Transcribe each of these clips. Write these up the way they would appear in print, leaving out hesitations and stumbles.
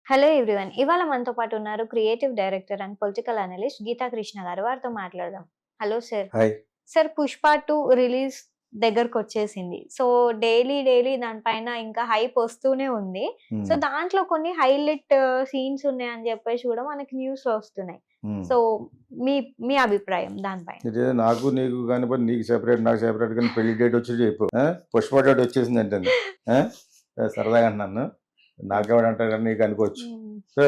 Hello everyone. ఇవాళ మనతో పాటు ఉన్నారు creative director and political analyst Geetha Krishna garu. వారితో మాట్లాడదాం. Hello sir. Hi. Sir 'Pushpa 2' release దగ్గరకొచ్చేసింది. సో, డైలీ దాని పైన ఇంకా హైప్ వస్తూనే ఉంది. సో, హ్మ్. దాంట్లో కొన్ని హైలైట్ సీన్స్ ఉన్నాయని చెప్పేసి కూడా మనకి న్యూస్‌లో వస్తున్నాయి. హ్మ్. సో, మీ మీ అభిప్రాయం దానిపైన? ఇదే నాకు నీకు కానిపోతే నీకు సెపరేట్ నాకు సెపరేట్ కానీ పెళ్లి డేట్ వచ్చి చెప్పు. పుష్ప డేట్ వచ్చేసిందంటే సరదాగా అంటున్నాను. నాకెవడంటారు కానీ నీకు అనుకోవచ్చు. హ్మ్. సో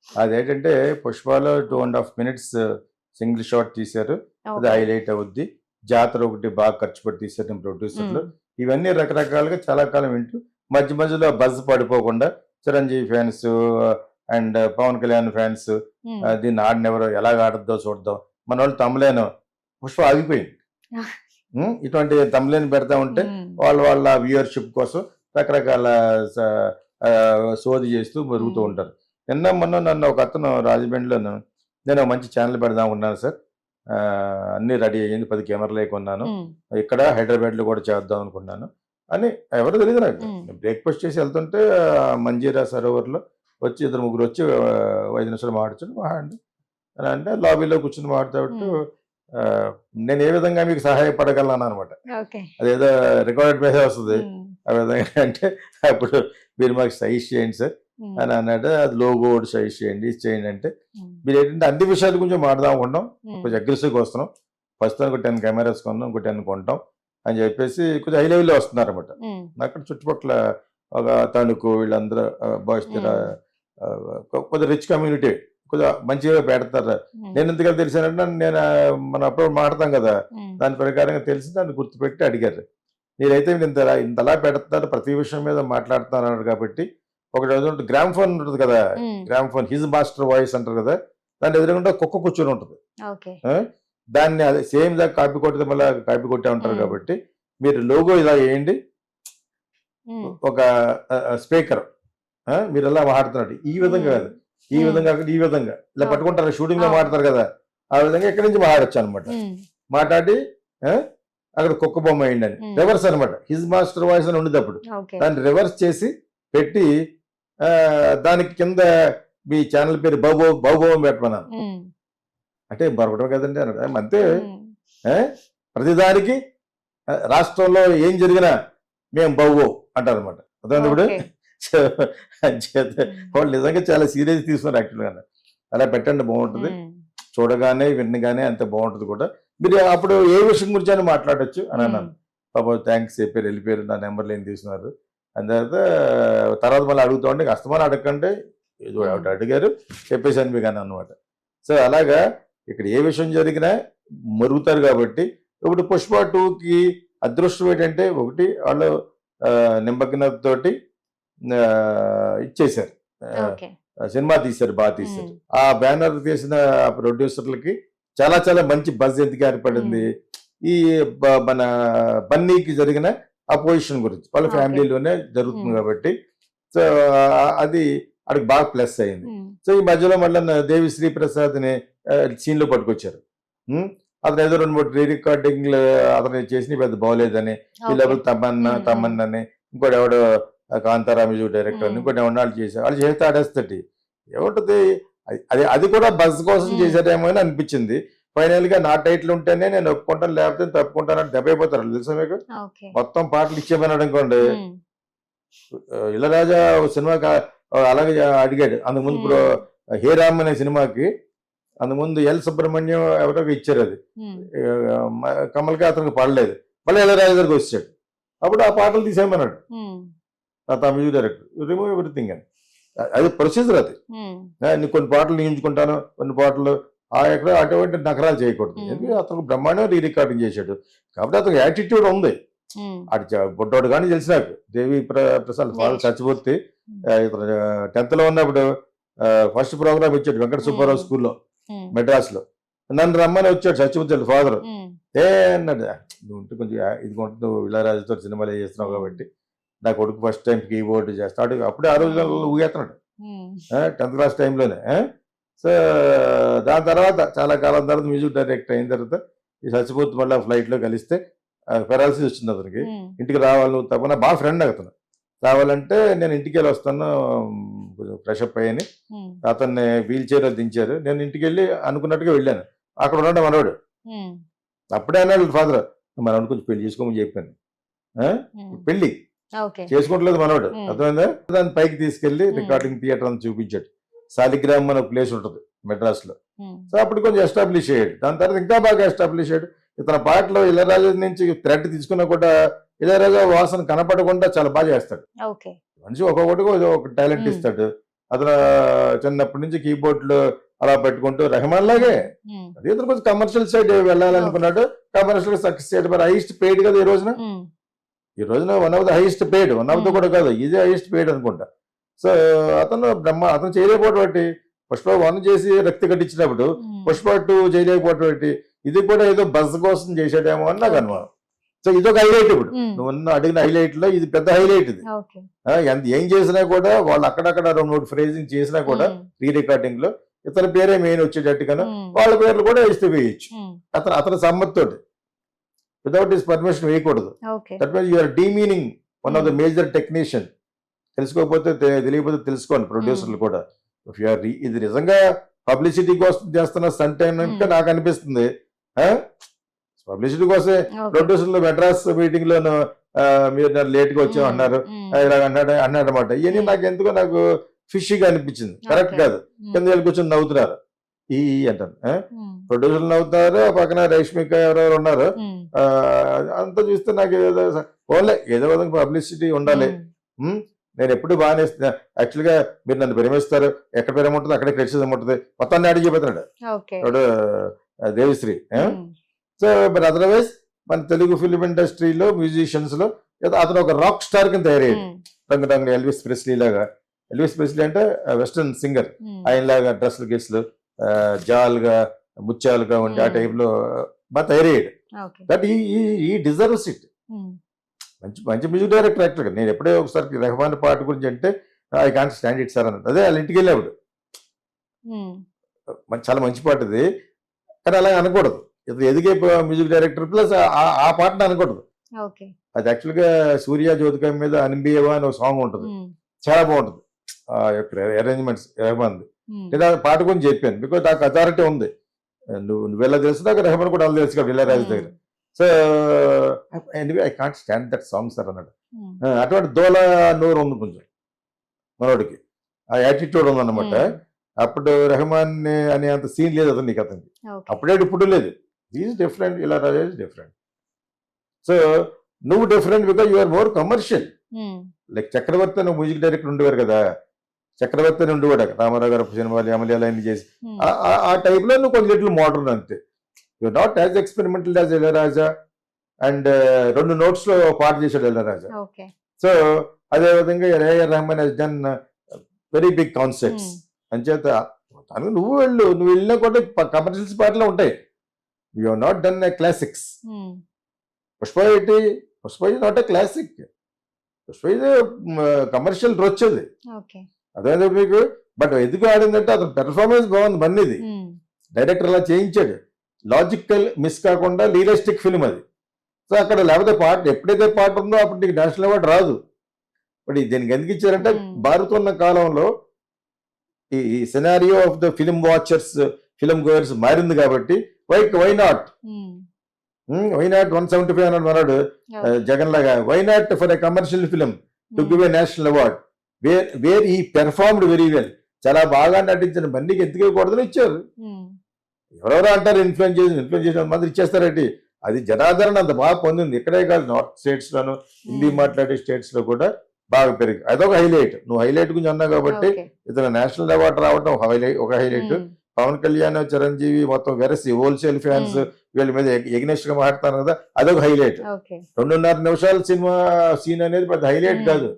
అదేంటంటే పుష్పలో 2.5 మినిట్స్ సింగిల్ షాట్ తీశారు. అది ఓకే. హైలైట్ అవుద్ది. జాతర ఒకటి బాగా ఖర్చు పెట్టి తీశారు ప్రొడ్యూసర్లు. హ్మ్. ఇవన్నీ రకరకాలుగా చాలా కాలం వింటూ మధ్య మధ్యలో బజ్ పడిపోకుండా Chiranjeevi fans and Pawan Kalyan fans hmm. దీన్ని ఆడినెవరో ఎలాగ ఆడద్దో చూద్దాం. మన వాళ్ళు తమ్ములేను పుష్ప ఆగిపోయింది. ఇటువంటి తమ్ములేని పెడతా ఉంటే హ్మ్. వాళ్ళ వ్యూయర్షిప్ కోసం రకరకాల సోది చేస్తూ మరుగుతూ హ్మ్. ఉంటారు. నిన్న మొన్న నన్ను ఒక అతను రాజమండ్రిలోను నేను ఒక మంచి ఛానల్ పెడదాం ఉన్నాను సార్. అన్నీ రెడీ అయ్యింది. 10 కెమెరాలే కొన్నాను. హ్మ్. ఇక్కడ హైదరాబాద్లో కూడా చేద్దాం అనుకున్నాను అని ఎవరో తెలియదు నాకు. హ్మ్. బ్రేక్ఫాస్ట్ చేసి వెళ్తుంటే మంజీరా సరోవర్లో వచ్చి ఇద్దరు ముగ్గురు వచ్చి 5 నిమిషాలు మాట్లాడుచు మాట్లాడండి అని అంటే లాబీలో కూర్చొని మాట్లాడుతూ హ్మ్. నేను ఏ విధంగా మీకు సహాయపడగలను అనమాట. ఓకే. అదేదో రికార్డెడ్ మెసేజ్ వస్తుంది. హ్మ్. ఆ విధంగా అంటే అప్పుడు మీరు మాకు సజెస్ట్ చేయండి సార్ హ్మ్. అని అన్నాడు. అది లోగో ఒకటి సజెస్ట్ చేయండి, ఇది చేయండి అంటే హ్మ్. మీరు ఏంటంటే అన్ని విషయాల గురించి మాట్లాడదాం అనుకుంటాం. హ్మ్. కొంచెం అగ్రెసివ్గా వస్తున్నాం. ప్రస్తుతానికి ఒక 10 కెమెరాస్ కొన్నాం, ఇంకో 10 కొంటాం అని చెప్పేసి కొంచెం హై లెవెల్లో వస్తున్నారన్నమాట. హ్మ్. అక్కడ చుట్టుపక్కల ఒక తణుకు వీళ్ళందరూ బాయ్స్ హ్మ్. కొద్దిగా రిచ్ కమ్యూనిటీ కొద్దిగా మంచిగా పెడతారు. హ్మ్. నేను ఎందుకని తెలిసానంటే నేను మనం అప్పుడు మాట్లాడతాం కదా, హ్మ్. దాని ప్రకారంగా తెలిసి దాన్ని గుర్తుపెట్టి అడిగారు. మీరైతే మీరు ఇంతలా పెడుతున్నారు, ప్రతి విషయం మీద మాట్లాడుతున్నారు కాబట్టి ఒకటి ఏదంటే గ్రామ్ ఫోన్ ఉంటుంది కదా, హ్మ్. Gram phone his master voice అంటారు కదా, దాని ఎదురుగుండా కుక్క కూర్చొని ఉంటుంది. ఓకే. ఆ? దాన్ని అదే సేమ్ దా కాపీ కొడితే మళ్ళీ కాపీ కొట్టే ఉంటారు హ్మ్. కాబట్టి మీరు లోగో ఇలా వేయండి. హ్మ్. ఒక స్పీకర్ మీరు ఎలా మాట్లాడుతున్నట్టు ఈ విధంగా హ్మ్. కాదు, ఈ హ్మ్. విధంగా కాకుండా ఈ విధంగా ఇలా ఓకే. పట్టుకుంటారు, షూటింగ్ లో అవును. మాట్లాడతారు కదా, ఆ విధంగా ఇక్కడి నుంచి మాట్లాడచ్చు అనమాట. హ్మ్. మాట్లాడి ఆ, అక్కడ కుక్క బొమ్మ వేయండి అని హ్మ్. రివర్స్ అనమాట. హిజ్ మాస్టర్ వాయిస్ అని ఉండేది అప్పుడు. ఓకే. దాన్ని రివర్స్ చేసి పెట్టి ఆ, దానికి కింద మీ ఛానల్ పేరు బాబు పెట్టమన్నాను. హ్మ్. అంటే మరొకటి కదండి అన్నాడు. అంతే. హ్మ్. ఆ, ప్రతిదానికి రాష్ట్రంలో ఏం జరిగినా మేము బాబు అంటారు అనమాట. అర్థమైంది ఇప్పుడు. ఓకే. సో, అంచేత హ్మ్. వాళ్ళు నిజంగా చాలా సీరియస్ తీసుకున్నారు యాక్చువల్గా. అలా పెట్టండి బాగుంటుంది. హ్మ్. చూడగానే వినగానే అంత బాగుంటుంది కూడా. మీరు అప్పుడు ఏ విషయం గురించి అయినా మాట్లాడొచ్చు అని హ్మ్. అన్నాను. పాపం థ్యాంక్స్ చెప్పారు, వెళ్ళిపోయారు. నా నెంబర్లు ఏం తీసుకున్నారు. అని తర్వాత మళ్ళీ అడుగుతా ఉంటే అస్తమానం అడగంటే ఏదో హ్మ్. ఒకటి అడిగారు చెప్పేసాను మీకు అని అనమాట. సో అలాగా ఇక్కడ ఏ విషయం జరిగినా మరుగుతారు కాబట్టి ఇప్పుడు పుష్ప 2కి అదృష్టం ఏంటంటే ఒకటి వాళ్ళు నిమగ్నతతోటి ఇచ్చేశారు. ఓకే. సినిమా తీశారు, బాగా హ్మ్. తీశారు. ఆ బ్యానర్ తీసిన ప్రొడ్యూసర్లకి చాలా చాలా మంచి బజ్ ఎందుకు ఏర్పడింది. హ్మ్. ఈ మన బన్నీకి జరిగిన అపోజిషన్ గురించి వాళ్ళ ఓకే. ఫ్యామిలీలోనే జరుగుతుంది హ్మ్. కాబట్టి సో అది అక్కడికి బాగా ప్లస్ అయింది. హ్మ్. సో ఈ మధ్యలో మళ్ళీ దేవిశ్రీ ప్రసాద్ని సీన్లో పట్టుకొచ్చారు. ఉమ్, అతను ఏదో 2, 3 రీ రికార్డింగ్లు అతను చేసి పెద్ద బాగోలేదని ఓకే. వీళ్ళెవరు తమన్నా హ్మ్. హ్మ్. తమన్నని ఇంకోటి ఎవడో కాంతారా మ్యూజిక్ డైరెక్టర్ అని హ్మ్. ఇంకోటి ఎవరిని వాళ్ళు చేశారు. వాళ్ళు చేస్తే ఆడేస్తటి ఏముంటది. అది అది కూడా బజ్ కోసం హ్మ్. చేశారేమో అని అనిపించింది. ఫైనల్ గా నా టైటిల్ ఉంటేనే నేను ఒప్పుకుంటాను, లేకపోతే తప్పుకుంటానని దెబ్బ అయిపోతారు తెలుసా మీకు. ఓకే. మొత్తం పాటలు ఇచ్చేమన్నాడు అనుకోండి. హ్మ్. ఇళరాజా ఒక సినిమాకి అలాగే అడిగాడు. అంతకుముందు ఇప్పుడు హ్మ్. హే రామ్ అనే సినిమాకి అంతకుముందు ఎల్ సుబ్రహ్మణ్యం ఎవరో ఇచ్చారు అది. హ్మ్. కమల్కి అతనికి పడలేదు. మళ్ళీ ఇళరాజా దగ్గరికి వచ్చాడు. అప్పుడు ఆ పాటలు తీసేయమన్నాడు హ్మ్. ఆ మ్యూజిక్ డైరెక్టర్. రిమూవ్ ఎవ్రీథింగ్ అని. అది ప్రొసీజర్ అది. హ్మ్. నీకు కొన్ని పాటలు నియించుకుంటాను, కొన్ని పాటలు ఎక్కడ అటువంటి నకరాలు చేయకూడదు. హ్మ్. ఎందుకంటే అతను బ్రహ్మాండం రీ రికార్డింగ్ చేశాడు. కాబట్టి అతనికి యాటిట్యూడ్ ఉంది. హ్మ్. అటు బుడ్డోడు కానీ తెలిసి నాకు దేవి ప్రసాద్ ఫాదర్ నెక్స్ట్. చచ్చిపోతే హ్మ్. ఇతను 10th ఉన్నప్పుడు ఫస్ట్ ప్రోగ్రామ్ ఇచ్చాడు వెంకట సుబ్బారావు హ్మ్. స్కూల్లో హ్మ్. మెడ్రాస్లో. నన్ను రమ్మని వచ్చాడు సత్యమూర్తి ఫాదర్. హ్మ్. అన్నాడు, నువ్వు ఉంటే కొంచెం ఇది నువ్వు ఇళయరాజాతో సినిమాలు చేస్తున్నావు హ్మ్. కాబట్టి నా కొడుకు ఫస్ట్ టైం కీబోర్డ్ చేస్తాడు. అప్పుడే ఆ రోజుల్లో హ్మ్. ఊగేస్తున్నాడు హ్మ్. 10th క్లాస్ టైంలోనే. సో దాని తర్వాత చాలా కాలం తర్వాత మ్యూజిక్ డైరెక్టర్ అయిన తర్వాత ఈ సత్యమూర్తి మళ్ళీ ఫ్లైట్లో కలిస్తే పెరాల్సిస్ వచ్చింది అతనికి. హ్మ్. ఇంటికి రావాలి నువ్వు తప్పన బాగా ఫ్రెండ్ అతను. రావాలంటే నేను ఇంటికి వెళ్ళి వస్తాను, కొంచెం ఫ్రెష్ అప్ అయ్యని అతన్ని వీల్ చైర్ దించారు. నేను ఇంటికి వెళ్ళి అనుకున్నట్టుగా వెళ్ళాను. అక్కడ ఉన్నాడు మనోడు. అప్పుడే అన్నాడు ఫాదర్, మనోడు కొంచెం పెళ్లి చేసుకోమని చెప్పాను. పెళ్లి చేసుకుంటలేదు మనోడు, అర్థమైందా? దాన్ని పైకి తీసుకెళ్లి రికార్డింగ్ థియేటర్ అని చూపించాడు. సాలిగ్రామ్ అనే ప్లేస్ ఉంటుంది మెడ్రాస్ లో. సో అప్పుడు కొంచెం ఎస్టాబ్లిష్ అయ్యాడు. దాని తర్వాత ఇంకా బాగా ఎస్టాబ్లిష్ అయ్యాడు. ఇతని పాటలో ఇళయరాజా నుంచి థ్రెడ్ తీసుకున్నా కూడా ఇళయరాజా వాసన కనపడకుండా చాలా బాగా చేస్తాడు. మనిషి ఒక్కొక్కటి ఒక టాలెంట్ ఇస్తాడు. అతను చిన్నప్పటి నుంచి కీబోర్డ్లు అలా పెట్టుకుంటూ రెహమాన్ లాగే అది ఇతను కొంచెం కమర్షియల్ సైడ్ వెళ్ళాలనుకున్నాడు. కమర్షియల్ సక్సెస్ చేయడం మరి హైయెస్ట్ పెయిడ్ కదా ఈ రోజున. ఈ రోజున one of the highest paid, one of the కూడా కాదు, ఇదే హైయెస్ట్ పెయిడ్ అనుకుంటా. సో అతను చేయలేకపోవడం పుష్ప 1 చేసి రక్తి కట్టించినప్పుడు పుష్ప 2 చేయలేకపోవడం ఇది కూడా ఏదో బస్ కోసం చేసాడేమో అని నాకు అనుమానం. సో ఇదొక హైలైట్. ఇప్పుడు నువ్వు అడిగిన హైలైట్ లో ఇది పెద్ద హైలైట్. ఇది ఏం చేసినా కూడా వాళ్ళు అక్కడక్కడ 2-3 ఫ్రేజింగ్ చేసినా కూడా రీ రికార్డింగ్ లో ఇతని పేరే మెయిన్ వచ్చేటట్టుగాను వాళ్ళ పేర్లు కూడా ఇస్తే వేయచ్చు. అతని సమ్మతితోటి వితౌట్ హిస్ పర్మిషన్ వేయకూడదు. That means you're demeaning one of the major technician. తెలుసుకోకపోతే తెలియకపోతే తెలుసుకోండి ప్రొడ్యూసర్లు కూడా. ఇది నిజంగా పబ్లిసిటీ కోసం చేస్తున్న స్టంట్ ఇంకా నాకు అనిపిస్తుంది. పబ్లిసిటీ కోసమే ప్రొడ్యూసర్లు మెడ్రాస్ మీటింగ్ లోను మీరు లేట్ గా వచ్చాం అన్నారు, ఇలాగ అన్నాడనమాట. ఇవన్నీ నాకు ఎందుకో నాకు ఫిషిగా అనిపించింది. కరెక్ట్ కాదు. కింద వెళ్ళి కూర్చొని నవ్వుతున్నారు ఈ అంటారు. ప్రొడ్యూసర్లు నవ్వుతున్నారు, పక్కన రేష్మిక ఎవరెవరు ఉన్నారు. అంతా చూస్తే నాకు ఏదో విధంగా పబ్లిసిటీ ఉండాలి. నేను ఎప్పుడు బాగానే యాక్చువల్గా మీరు నన్ను ప్రేమిస్తారు, ఎక్కడ ప్రేమ ఉంటుంది అక్కడే క్రిటిసిజం ఉంటుంది, మొత్తాన్ని అడిగి చెబుతున్నాడు దేవిశ్రీ. సో బట్ అదర్వైజ్ మన తెలుగు ఫిలిం ఇండస్ట్రీలో మ్యూజిషియన్స్ లో అతను ఒక రాక్ స్టార్ కింద తయారయ్యాడు. రంగు ఎల్విస్ ప్రెస్లీ లాగా. ఎల్విస్ ప్రెస్లీ అంటే వెస్టర్న్ సింగర్. ఆయనలాగా డ్రెస్లు గెస్లు జాల్గా ముత్యాలుగా ఉండి ఆ టైప్ లో బాగా తయారయ్యాడు. బట్ ఈ డిజర్వ్స్ ఇట్. మంచి మ్యూజిక్ డైరెక్టర్ యాక్టర్. నేను ఎప్పుడే ఒకసారి రెహమాన్ పాట గురించి అంటే I can't stand it sir అన్నట్టు. అదే వాళ్ళ ఇంటికి వెళ్ళేవాడు. చాలా మంచి పాట ఇది, కానీ అలా అనకూడదు. ఇది ఎదిగే మ్యూజిక్ డైరెక్టర్ ప్లస్ ఆ పాటను అనకూడదు. అది యాక్చువల్గా సూర్య జ్యోతిక మీద అనిబియవా అని ఒక సాంగ్ ఉంటుంది, చాలా బాగుంటుంది. ఆ యొక్క అరేంజ్మెంట్స్ రెహమాన్. నేను ఆ పాట గురించి చెప్పాను బికాజ్ నాకు అథారిటీ ఉంది. నువ్వు ఎలా తెలుసు, నాకు రెహమాన్ కూడా అలా తెలుసు కదా ఇళయరాజా దగ్గర. So anyway I can't stand that song sir అన్నాడు. అటువంటి దోల నోరు ఉంది కొంచెం మనోడికి, ఆ యాటిట్యూడ్ ఉందన్నమాట. అప్పుడు రెహమాన్ అనే అంత సీన్ లేదు అతను నీకు, అతనికి అప్పుడే ఇప్పుడు లేదు. Is different, Ilaiyaraaja is different. So నువ్వు different because you are more commercial. Like Chakravarthi అని మ్యూజిక్ డైరెక్టర్ ఉండేవారు కదా, చక్రవర్తి అని ఉండేవాడు రామారావు గారు సినిమాలు అమలు అన్ని చేసి. ఆ టైప్ లో నువ్వు కొంచెం ఇట్లు మోడర్న్ అంతే. You're not as experimental as Ilaiyaraaja. And 2 notes లో పాట చేశాడు ఇళయరాజా. సో అదే విధంగా AR Rahman has done very big concerts. అంచేత నువ్వు వెళ్ళినా కూడా కమర్షియల్స్ పాటలు ఉంటాయి. You have not done a classics. Pushpa is not a classic. Pushpa ఇది కమర్షియల్ రొచ్చేది, అదే మీకు. బట్ ఎందుకు ఆడిందంటే అతను పెర్ఫార్మెన్స్ బాగుంది. బన్నీది డైరెక్టర్ అలా చేయించాడు. లాజికల్ మిస్ కాకుండా రియలిస్టిక్ ఫిల్మ్ అది. సో అక్కడ లేకపోతే పాట ఎప్పుడైతే పాట ఉందో అప్పుడు నీకు నేషనల్ అవార్డు రాదు. బట్ దీనికి ఎందుకు ఇచ్చారంటే మారుతున్న కాలంలో ఈ scenario of the film watchers, film goers మారింది కాబట్టి వై నాట్ 175 అన్నాడు మనోడు జగన్ లాగా. Why not for a commercial film to give a national award where he performed very well. చాలా బాగా నటించిన బండికి ఎందుకు ఇవ్వకూడదని ఇచ్చారు. ఎవరెవరో అంటారు ఇన్ఫ్లుయెన్స్ చేసిన మంది ఇచ్చేస్తారండి. అది జనాదరణ అంత బాగా పొందింది. ఇక్కడే కాదు, నార్త్ స్టేట్స్ లోను, హిందీ మాట్లాడే స్టేట్స్ లో కూడా బాగా పెరిగి. అదొక హైలైట్. నువ్వు హైలైట్ గురించి అన్నావు కాబట్టి ఇతను నేషనల్ అవార్డు రావడం ఒక హైలైట్. పవన్ కళ్యాణ్, చిరంజీవి మొత్తం వెరసి హోల్సేల్ ఫ్యాన్స్ వీళ్ళ మీద ఎగ్నెస్ట్ గా మాట్లాడతాను కదా, అదొక హైలైట్. 2.5 నిమిషాల సినిమా సీన్ అనేది పెద్ద హైలైట్ కాదు.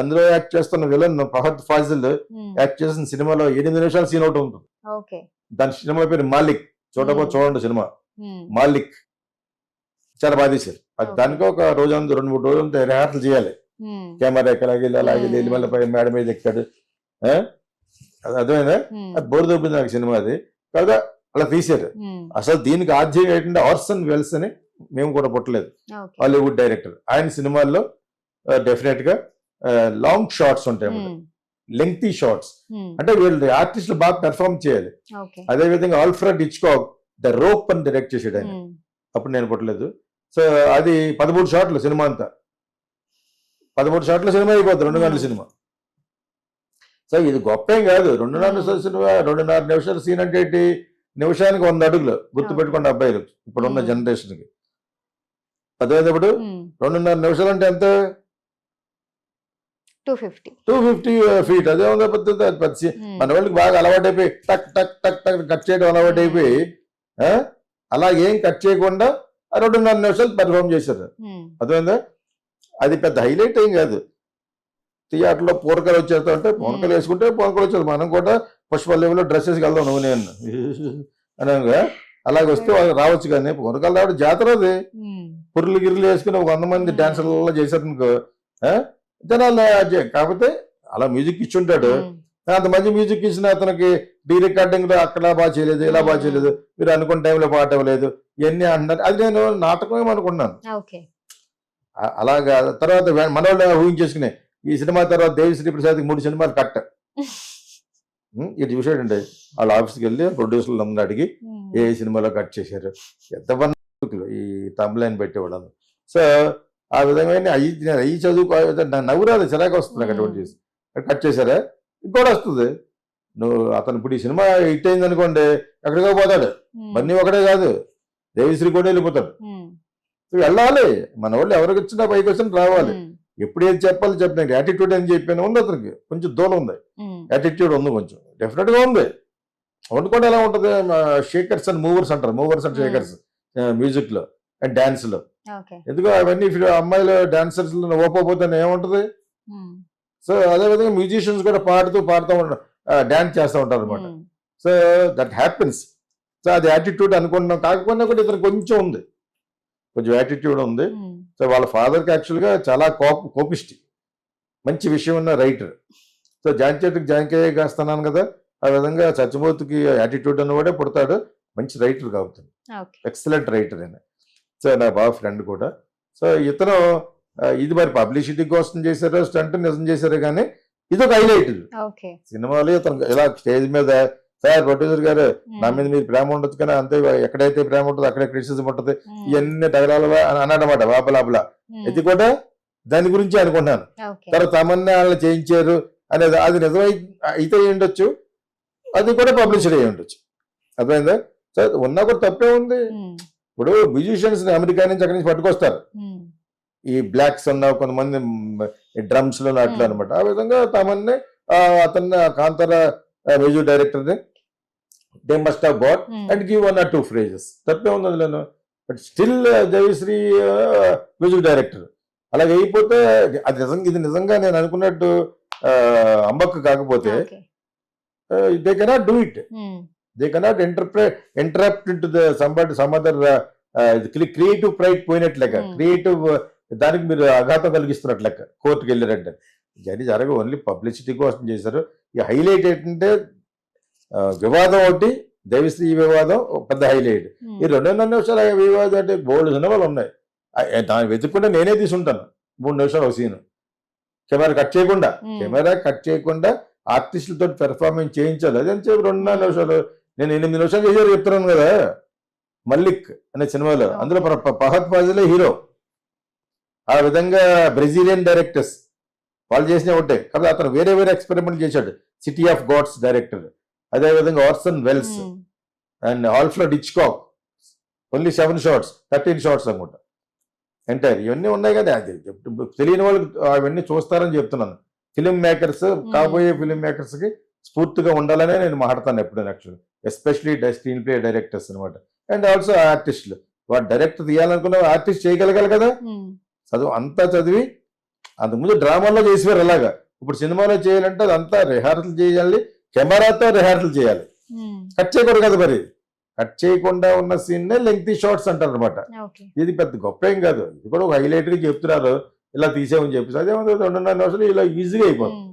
అందులో యాక్ట్ చేస్తున్న విలన్ ఫహద్ ఫాజిల్ యాక్ట్ చేసిన సినిమాలో 8 నిమిషాల సీన్ ఒకటి ఉంటుంది. దాని సినిమా పేరు మాలిక్. చూడండి సినిమా మాలిక్, చాలా బాగా తీశారు. అది దానికి ఒక రోజంతా 2-3 రోజులు రిహార్సల్ చేయాలి. కెమెరా ఎక్కలాగి అలాగే మళ్ళీ మేడ మీద ఎక్కాడు. అర్థమైందా? అది బోర్ దొబ్బింది నాకు సినిమా. అది కదా అలా తీశారు. అసలు దీనికి ఆద్యం ఏంటంటే ఆర్సన్ వెల్స్ అని మేము కూడా పుట్టలేదు, హాలీవుడ్ డైరెక్టర్. ఆయన సినిమాల్లో డెఫినెట్ గా లాంగ్ షార్ట్స్ ఉంటాయి, లెంగ్తీ షార్ట్స్. అంటే వీళ్ళు ఆర్టిస్టులు బాగా పెర్ఫార్మ్ చేయాలి. ఓకే. అదే విధంగా ఆల్ఫ్రెడ్ హిచ్కాక్ ద రోప్ అని డైరెక్ట్ చేసాడు ఆయన. అప్పుడు నేను పుట్టలేదు. సో అది 13 షాట్లు సినిమా అంతా. 13 షాట్ల సినిమా అయిపోద్ది, 2 గంటల సినిమా. సో ఇది గొప్ప ఏం కాదు. 2.5 నిమిషాల సినిమా, 2.5 నిమిషాల సీన్ అంటే ఏంటి, నిమిషానికి 100 అడుగులు. గుర్తు పెట్టుకోండి అబ్బాయిలు, ఇప్పుడున్న జనరేషన్ కి. అదేప్పుడు 2.5 నిమిషాలు అంటే ఎంత, 250 feet. అదే ఉంది పెద్ద. మన వాళ్ళకి బాగా అలవాటు అయిపోయి టక్ టక్ టక్ టక్ కట్ చేయడం అలవాటు అయిపోయి అలాగేం కట్ చేయకుండా 2.5 నిమిషాలు పెర్ఫార్మ్ చేశారు. అదేందా, అది పెద్ద హైలైట్ ఏం కాదు. థియేటర్లో పూరకలు వచ్చేస్తా అంటే పూనకలు వేసుకుంటే పూనకలు వచ్చేది. మనం కూడా పుష్ప లెవెల్లో డ్రెస్సెస్ వెళ్దాం నువ్వు నేను అనగా అలాగే వస్తే రావచ్చు. కానీ పూనకాలు రావడం జాతర, అది పుర్లు గిర్లు వేసుకుని 100 మంది డాన్సర్లలో చేశారు అనుకో జనాలు. కాకపోతే అలా మ్యూజిక్ ఇచ్చుంటాడు. అంత మంచి మ్యూజిక్ ఇచ్చిన అతనికి డీ రికార్డింగ్ లో అక్కడ బాగా చేయలేదు, ఇలా బాగా చేయలేదు, మీరు అనుకున్న టైంలో పాట ఇవ్వలేదు, ఇవన్నీ అంటున్నారు. అది నేను నాటకమే అనుకున్నాను. అలాగా తర్వాత మనోళ్ళు ఊహించేసుకునే ఈ సినిమా తర్వాత దేవిశ్రీ ప్రసాద్కి 3 సినిమాలు కట్ట. ఇటు చూసాడండి, వాళ్ళ ఆఫీస్కి వెళ్ళి ప్రొడ్యూసర్లు అందరూ అడిగి ఏ సినిమాలో కట్ చేశారు, ఎంత ఈ తమ్లైన్ పెట్టేవాళ్ళను. సో ఆ విధమైన అయ్యి చదువుకో నవ్వురాదు, చిరాకు వస్తుంది అటువంటి చేసి కట్ చేశారా. ఇంకోటి వస్తుంది, నువ్వు అతను ఇప్పుడు ఈ సినిమా హిట్ అయింది అనుకోండి ఎక్కడికో పోతాడు. బన్నీ ఒకటే కాదు, దేవిశ్రీ కూడా వెళ్ళిపోతాడు. వెళ్ళాలి, మన వాళ్ళు ఎవరికి వచ్చినా పైకి వచ్చినా రావాలి. ఎప్పుడు ఏది చెప్పాలి చెప్పిన యాటిట్యూడ్ అని చెప్పాను ఉంది. అతనికి కొంచెం దూరం ఉంది, యాటిట్యూడ్ ఉంది, కొంచెం డెఫినెట్ గా ఉంది. వండుకోండి ఎలా ఉంటుంది, షేకర్స్ అండ్ మూవర్స్ అంటారు, మూవర్స్ అండ్ షేకర్స్ మ్యూజిక్ లో అండ్ డాన్స్ లో. ఎందుకో అవన్నీ అమ్మాయిలు డాన్సర్స్ ఓపోతే ఏముంటది. సో అదే విధంగా మ్యూజిషియన్స్ కూడా పాడుతూ డాన్స్ చేస్తూ ఉంటారు అనమాట. So that happens. సో అది యాటిట్యూడ్ అనుకుంటున్నాం. కాకపోయినా కూడా ఇతను కొంచెం ఉంది, కొంచెం యాటిట్యూడ్ ఉంది. సో వాళ్ళ ఫాదర్కి యాక్చువల్గా చాలా కోపిష్టి, మంచి విషయం ఉన్న రైటర్. సో జాంకే కాస్తున్నాను కదా, ఆ విధంగా సత్యమూర్తికి యాటిట్యూడ్ అన్నవాడే పుడతాడు, మంచి రైటర్ అవుతుంది, ఎక్సలెంట్ రైటర్ అయినా. సో నా బాగా ఫ్రెండ్ కూడా. సో ఇతను ఇది మరి పబ్లిసిటీ కోసం చేశారో స్టంట్ నిజం చేశారు, కానీ ఇది ఒక హైలైట్ సినిమాలో. ఇతను ఇలా స్టేజ్ మీద సార్ ప్రొడ్యూసర్ గారు నా మీద మీరు ప్రేమ ఉండొచ్చు, కానీ అంతే ఎక్కడైతే ప్రేమ ఉంటుందో అక్కడే క్రిటిసిజం ఉంటుంది, ఇవన్నీ తగలాల అన్నాడనమాట లోపల. ఇది కూడా దాని గురించి అనుకుంటున్నాను. తర్వాత తమన్నా వాళ్ళని చేయించారు అనేది అది నిజమై అయితే ఉండొచ్చు, అది కూడా పబ్లిసిటీ అయి ఉండొచ్చు. అర్థమైందా? సో ఉన్నా కూడా తప్పే ఉంది. ఇప్పుడు మ్యూజిషియన్స్ అమెరికా నుంచి అక్కడి నుంచి పట్టుకొస్తారు, ఈ బ్లాక్స్ ఉన్న కొంతమంది డ్రమ్స్ లో అట్లా అనమాట. ఆ విధంగా తమన్ని అతన్ని కాంతార మ్యూజిక్ డైరెక్టర్ ని they must have bought and give 1 or 2 phrases. తప్పే ఉంది అందులో. But still Devi Sri music director అలాగే అయిపోతే అది నిజంగా, ఇది నిజంగా నేను అనుకున్నట్టు అంబక్ కాకపోతే they cannot do it. They cannot interrupt into the some other creative pride పోయినట్లెక్క, క్రియేటివ్ దానికి మీరు ఆఘాతం కలిగిస్తున్నట్లెక్క కోర్టుకు వెళ్ళారంటే. ఇవన్నీ జరగవు, ఓన్లీ పబ్లిసిటీ కోసం చేశారు. ఈ హైలైట్ ఏంటంటే వివాదం ఒకటి, దేవిశ్రీ వివాదం పెద్ద హైలైట్. ఈ 2.5 నిమిషాలు వివాదం అంటే బోల్డ్ సినిమాలు ఉన్నాయి, దాన్ని వెతుక్కుంటే నేనే తీసుంటాను. 3 నిమిషాలు ఒక సీను కెమెరా కట్ చేయకుండా ఆర్టిస్టులతో పెర్ఫార్మెన్స్ చేయించాలి. అదని చెప్పి 2.5 నిమిషాలు. నేను 8 నిమిషాలు చేశారు చెప్తున్నాను కదా మల్లిక్ అనే సినిమాలో. అందులో ఫహద్ ఫాజిలే హీరో. ఆ విధంగా బ్రెజిలియన్ డైరెక్టర్స్ వాళ్ళు చేసిన ఒకటే, కాబట్టి అతను వేరే వేరే ఎక్స్పెరిమెంట్ చేశాడు. సిటీ ఆఫ్ గాడ్స్ డైరెక్టర్, అదేవిధంగా Orson Welles and Alfred Hitchcock. Only 7 shots, 13 shots అనుకుంటా ఎంటైర్. ఇవన్నీ ఉన్నాయి కానీ అది తెలియని వాళ్ళు అవన్నీ చూస్తారని చెప్తున్నాను. ఫిలిం మేకర్స్, కాబోయే ఫిలిం మేకర్స్ కి స్ఫూర్తిగా ఉండాలనే నేను మాట్లాడతాను ఎప్పుడైనా, actually especially screen play directors అనమాట. అండ్ ఆల్సో ఆర్టిస్టులు, వాడు డైరెక్ట్ తీయాలనుకున్న ఆర్టిస్ట్ చేయగలగాలి కదా. చదువు అంతా చదివి అంతకుముందు డ్రామాలో చేసేవారు అలాగా. ఇప్పుడు సినిమాలో చేయాలంటే అదంతా రిహార్సల్ చేయాలి, కెమెరాతో రిహార్సల్ చేయాలి. కట్ చేయకూడదు కదా, మరి కట్ చేయకుండా ఉన్న సీన్నే లెంగ్తీ షార్ట్స్ అంటారు అనమాట. ఇది పెద్ద గొప్ప ఏం కాదు, ఇది కూడా ఒక హైలైట్ గా చెప్తున్నారు ఇలా తీసేమని చెప్పేసి. అదేమో 2.5 నిమిషాలు ఇలా ఈజీగా అయిపోతుంది.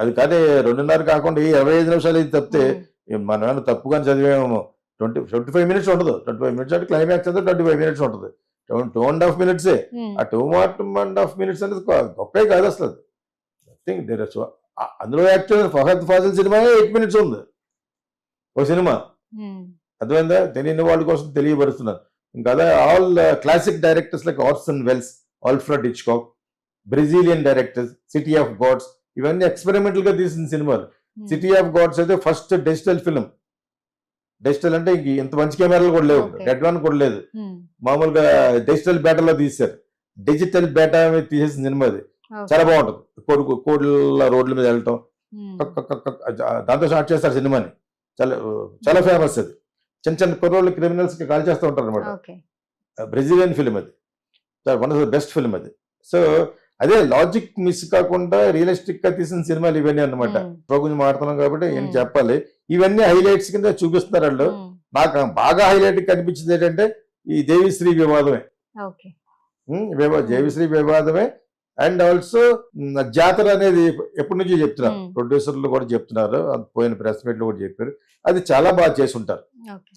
అది కానీ 2.5 కాకుండా 25 నిమిషాలు ఇది తప్పితే మనం తప్పుగా చదివేమో 25 minutes ఉండదు. 25 minutes అంటే క్లైమాక్స్ అంతా 25 minutes ఉంటుంది. 2.5 minutes. ఆ 2.5 minutes అనేది గొప్పే కాదు అసలు. థింక్ దేర్ అందులో యాక్చువల్ ఫహద్ ఫాజిల్ సినిమా 8 minutes ఉంది ఒక సినిమా. అర్థమైందా? తెలియని వాళ్ళ కోసం తెలియబరుస్తున్నారు. ఇంకా అదే all classic directors like Orson Welles, Alfred Hitchcock, Brazilian directors, City of Gods, ఇవన్నీ ఎక్స్పెరిమెంటల్ గా తీసిన సినిమాలు. సిటీ ఆఫ్ గాడ్స్ అయితే ఫస్ట్ డిజిటల్ ఫిల్మ్. డిజిటల్ అంటే ఇంక ఇంత మంచి కెమెరాలు కూడా లేవు, రెడ్ వన్ కూడా లేదు, మామూలుగా డిజిటల్ బేటాలో తీశారు. డిజిటల్ బేటా మీద తీసేసిన సినిమా అది. చాలా బాగుంటుంది. కోడ్ల రోడ్ల మీద వెళ్ళటం, దాంతో స్టార్ట్ చేస్తారు సినిమాని. చాలా చాలా ఫేమస్ అది. చిన్న చిన్న కుర్రోళ్ళు క్రిమినల్స్ కి కాల్ చేస్తూ ఉంటారు అనమాట. బ్రెజిలియన్ ఫిల్మ్ అది. One of the best film అది. సో అదే లాజిక్ మిస్ కాకుండా రియలిస్టిక్ గా తీసిన సినిమాలు ఇవన్నీ అనమాట. గురించి మాట్లాడుతున్నాం కాబట్టి ఏం చెప్పాలి, ఇవన్నీ హైలైట్స్ కింద చూపిస్తున్నారు వాళ్ళు. నాకు బాగా హైలైట్ కనిపించింది ఏంటంటే ఈ దేవిశ్రీ వివాదమే. దేవిశ్రీ వివాదమే. అండ్ ఆల్సో జాతర అనేది ఎప్పటి నుంచి చెప్తున్నారు, ప్రొడ్యూసర్లు కూడా చెప్తున్నారు, పోయిన ప్రెస్ మీట్ లో కూడా చెప్పారు. అది చాలా బాగా చేసి ఉంటారు.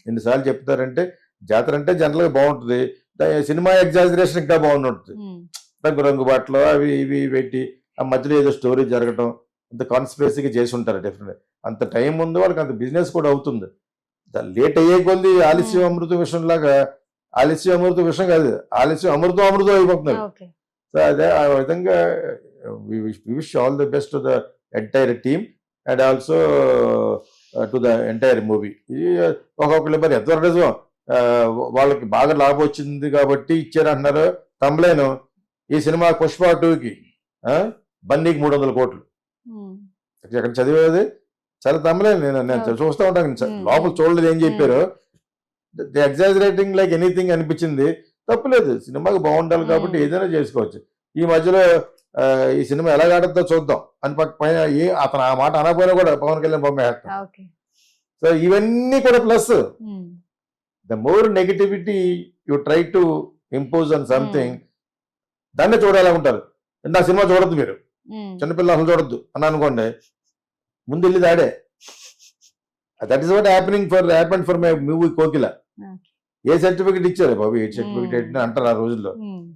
ఎన్నిసార్లు చెప్తారంటే జాతర అంటే జనరల్ గా బాగుంటుంది, సినిమా ఎగ్జాజరేషన్ ఇంకా బాగుంటుంది. రంగు బాటలో అవి ఇవి పెట్టి ఆ మధ్యలో ఏదో స్టోరీ జరగటం, అంత కాన్స్పిరసీగా చేసి ఉంటారు. డెఫినెట్ అంత టైం ఉంది వాళ్ళకి, అంత బిజినెస్ కూడా అవుతుంది. లేట్ అయ్యే కొద్ది ఆలస్యం అమృత విషయం లాగా, ఆలస్యం అమృత విషయం కాదు, ఆలస్యం అమృతం అయిపోతున్నారు. సో అదే ఆ విధంగా wish all the best to the entire team and also to the entire movie. ఒక్కొక్కళ్ళు మరి ఎంతవరకు నిజం, వాళ్ళకి బాగా లాభం వచ్చింది కాబట్టి ఇచ్చారంటున్నారు. తమ్ములేను ఈ సినిమా పుష్ప 2కి బన్నీకి 300 కోట్లు. ఎక్కడ చదివేది చాలా తమ్ములేను. నేను చూస్తూ ఉంటాను, లోపల చూడలేదు ఏం చెప్పారు. ది ఎగ్జాజరేటింగ్ లైక్ ఎనీథింగ్ అనిపించింది. తప్పులేదు, సినిమాకి బాగుండాలి కాబట్టి ఏదైనా చేసుకోవచ్చు. ఈ మధ్యలో ఈ సినిమా ఎలా ఆడుతుందో చూద్దాం అని పైన అతను ఆ మాట అనకపోయినా కూడా పవన్ కళ్యాణ్ బొమ్మ. సో ఇవన్నీ కూడా plus. The more negativity you try to impose on something, దాన్నే చూడాలనుకుంటారు. నా సినిమా చూడద్దు, మీరు చిన్నపిల్లలు అసలు చూడొద్దు అని అనుకోండి, ముందు వెళ్ళి దాడే. That is what happened for my movie Kokila. A certificate ఇచ్చారు బాబు, ఏ సర్టిఫికెట్ అంటారు ఆ రోజుల్లో.